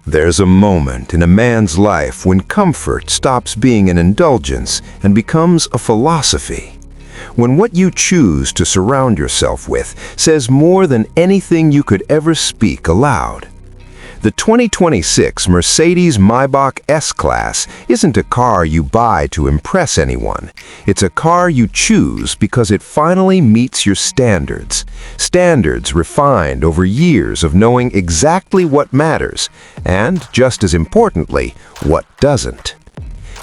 There's a moment in a man's life when comfort stops being an indulgence and becomes a philosophy. When what you choose to surround yourself with says more than anything you could ever speak aloud. The 2026 Mercedes-Maybach S-Class isn't a car you buy to impress anyone. It's a car you choose because it finally meets your standards. Standards refined over years of knowing exactly what matters, and, just as importantly, what doesn't.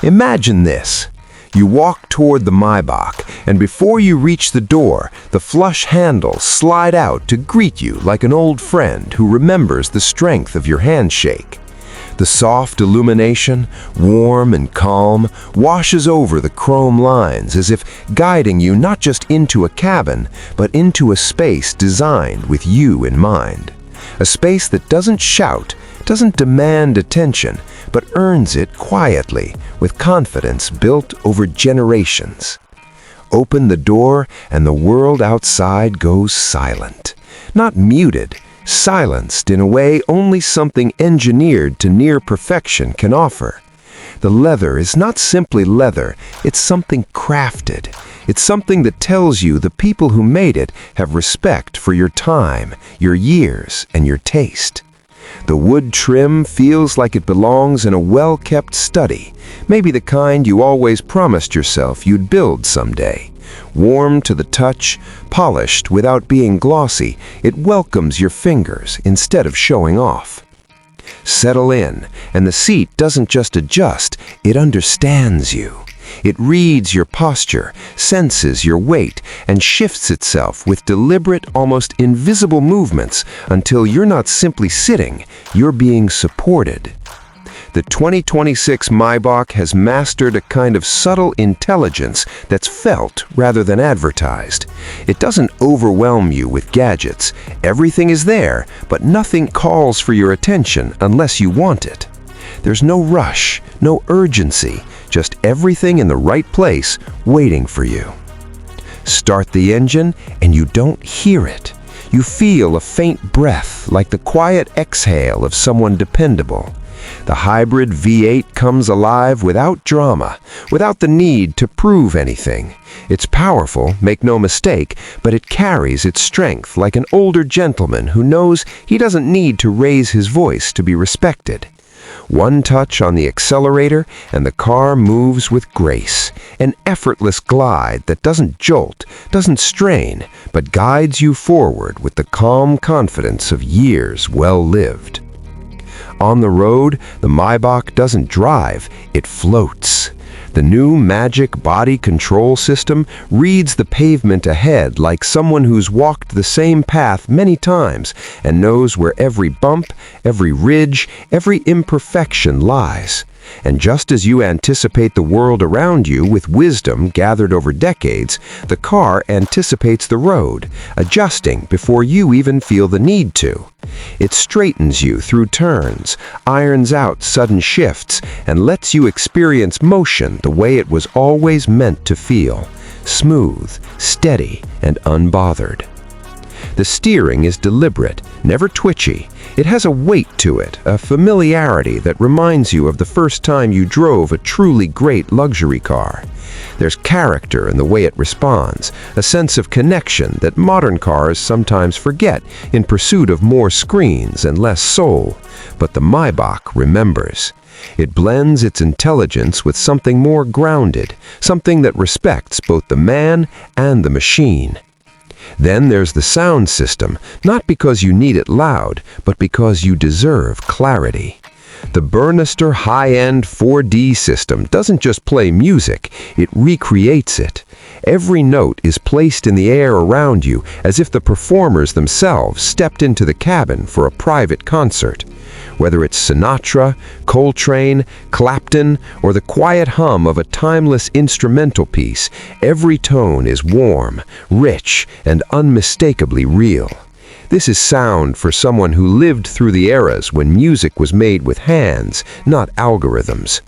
Imagine this. You walk toward the Maybach, and before you reach the door, the flush handles slide out to greet you like an old friend who remembers the strength of your handshake. The soft illumination, warm and calm, washes over the chrome lines as if guiding you not just into a cabin, but into a space designed with you in mind. A space that doesn't shout, doesn't demand attention, but earns it quietly, with confidence built over generations. Open the door and the world outside goes silent. Not muted, silenced in a way only something engineered to near perfection can offer. The leather is not simply leather, it's something crafted. It's something that tells you the people who made it have respect for your time, your years, and your taste. The wood trim feels like it belongs in a well-kept study, maybe the kind you always promised yourself you'd build someday. Warm to the touch, polished without being glossy, it welcomes your fingers instead of showing off. Settle in, and the seat doesn't just adjust, it understands you. It reads your posture, senses your weight, and shifts itself with deliberate, almost invisible movements until you're not simply sitting, you're being supported. The 2026 Maybach has mastered a kind of subtle intelligence that's felt rather than advertised. It doesn't overwhelm you with gadgets. Everything is there, but nothing calls for your attention unless you want it. There's no rush, no urgency, just everything in the right place waiting for you. Start the engine and you don't hear it. You feel a faint breath like the quiet exhale of someone dependable. The hybrid V8 comes alive without drama, without the need to prove anything. It's powerful, make no mistake, but it carries its strength like an older gentleman who knows he doesn't need to raise his voice to be respected. One touch on the accelerator and the car moves with grace, an effortless glide that doesn't jolt, doesn't strain, but guides you forward with the calm confidence of years well lived. On the road, the Maybach doesn't drive, it floats. The new magic body control system reads the pavement ahead like someone who's walked the same path many times and knows where every bump, every ridge, every imperfection lies. And just as you anticipate the world around you with wisdom gathered over decades, the car anticipates the road, adjusting before you even feel the need to. It straightens you through turns, irons out sudden shifts, and lets you experience motion the way it was always meant to feel, smooth, steady, and unbothered. The steering is deliberate, never twitchy. It has a weight to it, a familiarity that reminds you of the first time you drove a truly great luxury car. There's character in the way it responds, a sense of connection that modern cars sometimes forget in pursuit of more screens and less soul. But the Maybach remembers. It blends its intelligence with something more grounded, something that respects both the man and the machine. Then there's the sound system, not because you need it loud, but because you deserve clarity. The Burnister high-end 4D system doesn't just play music, it recreates it. Every note is placed in the air around you as if the performers themselves stepped into the cabin for a private concert. Whether it's Sinatra, Coltrane, Clapton, or the quiet hum of a timeless instrumental piece, every tone is warm, rich, and unmistakably real. This is sound for someone who lived through the eras when music was made with hands, not algorithms.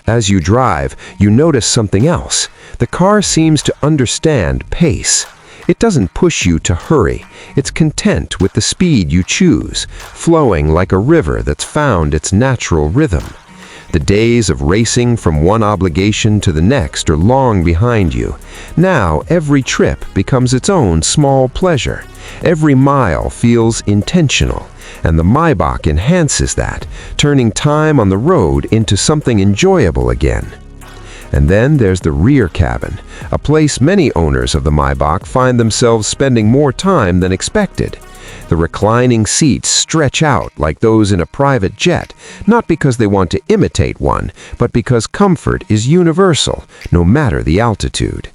As you drive, you notice something else. The car seems to understand pace. It doesn't push you to hurry. It's content with the speed you choose, flowing like a river that's found its natural rhythm. The days of racing from one obligation to the next are long behind you. Now, every trip becomes its own small pleasure. Every mile feels intentional, and the Maybach enhances that, turning time on the road into something enjoyable again. And then there's the rear cabin, a place many owners of the Maybach find themselves spending more time than expected. The reclining seats stretch out like those in a private jet, not because they want to imitate one, but because comfort is universal, no matter the altitude.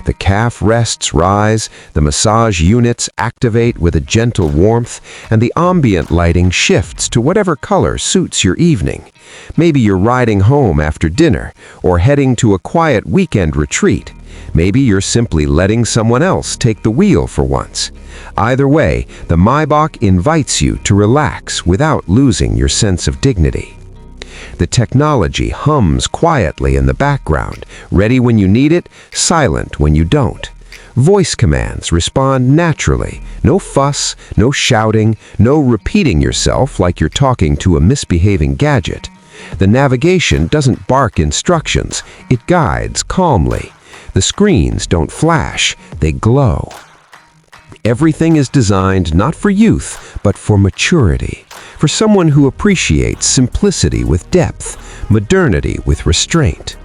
The calf rests rise, the massage units activate with a gentle warmth, and the ambient lighting shifts to whatever color suits your evening. Maybe you're riding home after dinner, or heading to a quiet weekend retreat. Maybe you're simply letting someone else take the wheel for once. Either way, the Maybach invites you to relax without losing your sense of dignity. The technology hums quietly in the background, ready when you need it, silent when you don't. Voice commands respond naturally. No fuss, no shouting, no repeating yourself like you're talking to a misbehaving gadget. The navigation doesn't bark instructions, it guides calmly. The screens don't flash, they glow. Everything is designed not for youth, but for maturity, for someone who appreciates simplicity with depth, modernity with restraint.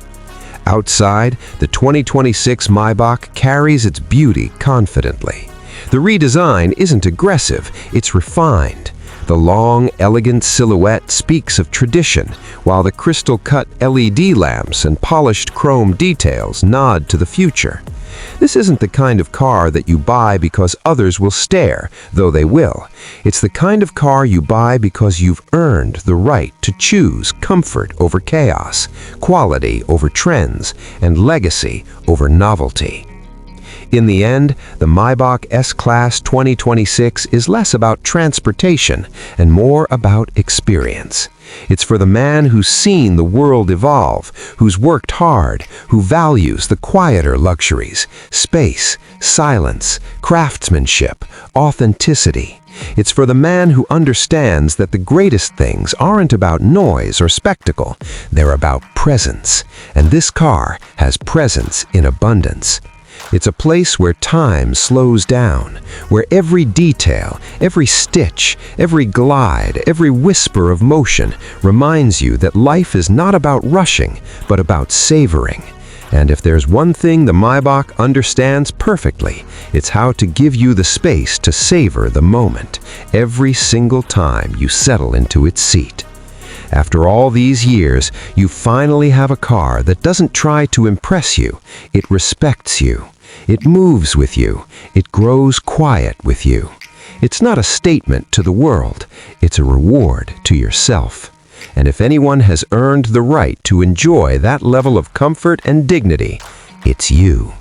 Outside, the 2026 Maybach carries its beauty confidently. The redesign isn't aggressive, it's refined. The long, elegant silhouette speaks of tradition, while the crystal-cut LED lamps and polished chrome details nod to the future. This isn't the kind of car that you buy because others will stare, though they will. It's the kind of car you buy because you've earned the right to choose comfort over chaos, quality over trends, and legacy over novelty. In the end, the Maybach S-Class 2026 is less about transportation and more about experience. It's for the man who's seen the world evolve, who's worked hard, who values the quieter luxuries, space, silence, craftsmanship, authenticity. It's for the man who understands that the greatest things aren't about noise or spectacle, they're about presence, and this car has presence in abundance. It's a place where time slows down, where every detail, every stitch, every glide, every whisper of motion reminds you that life is not about rushing, but about savoring. And if there's one thing the Maybach understands perfectly, it's how to give you the space to savor the moment, every single time you settle into its seat. After all these years, you finally have a car that doesn't try to impress you, it respects you. It moves with you. It grows quiet with you. It's not a statement to the world. It's a reward to yourself. And if anyone has earned the right to enjoy that level of comfort and dignity, it's you.